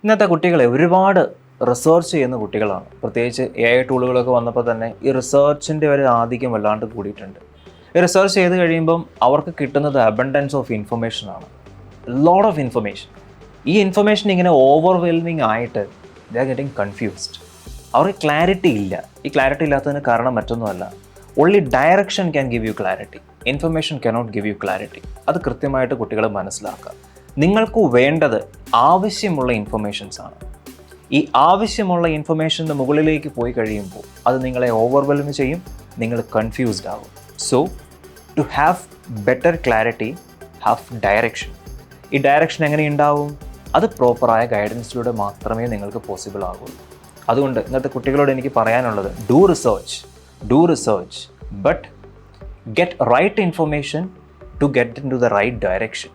ഇന്നത്തെ കുട്ടികളെ ഒരുപാട് റിസർച്ച് ചെയ്യുന്ന കുട്ടികളാണ്. പ്രത്യേകിച്ച് AI ടൂളുകളൊക്കെ വന്നപ്പോൾ തന്നെ ഈ റിസർച്ചിൻ്റെ ഒരു ആധിക്യം വല്ലാണ്ട് കൂടിയിട്ടുണ്ട്. ഈ റിസർച്ച് ചെയ്ത് കഴിയുമ്പം അവർക്ക് കിട്ടുന്നത് അബണ്ടൻസ് ഓഫ് ഇൻഫർമേഷനാണ്, ലോട്ട് ഓഫ് ഇൻഫർമേഷൻ. ഈ ഇൻഫർമേഷൻ ഇങ്ങനെ ഓവർവെൽമിങ് ആയിട്ട് ദേ ആർ ഗെറ്റിംഗ് കൺഫ്യൂസ്ഡ്. അവർക്ക് ക്ലാരിറ്റി ഇല്ല. ഈ ക്ലാരിറ്റി ഇല്ലാത്തതിന് കാരണം മറ്റൊന്നുമല്ല, only direction can give you clarity, information cannot give you clarity. അത് കൃത്യമായിട്ട് കുട്ടികൾ മനസ്സിലാക്കുക. നിങ്ങൾക്ക് വേണ്ടത് ആവശ്യമുള്ള ഇൻഫർമേഷൻസ് ആണ്. ഈ ആവശ്യമുള്ള ഇൻഫർമേഷൻ്റെ മുകളിലേക്ക് പോയി കഴിയുമ്പോൾ അത് നിങ്ങളെ ഓവർവെൽം ചെയ്യും, നിങ്ങൾ കൺഫ്യൂസ്ഡ് ആകും. So to have better clarity, have direction. ഈ ഡയറക്ഷൻ എങ്ങനെ ഉണ്ടാവും? അത് പ്രോപ്പറായ ഗൈഡൻസിലൂടെ മാത്രമേ നിങ്ങൾക്ക് പോസിബിൾ ആകുള്ളൂ. അതുകൊണ്ട് ഇന്നത്തെ കുട്ടികളോട് എനിക്ക് പറയാനുള്ളത്, do research but get right information to get into the right direction.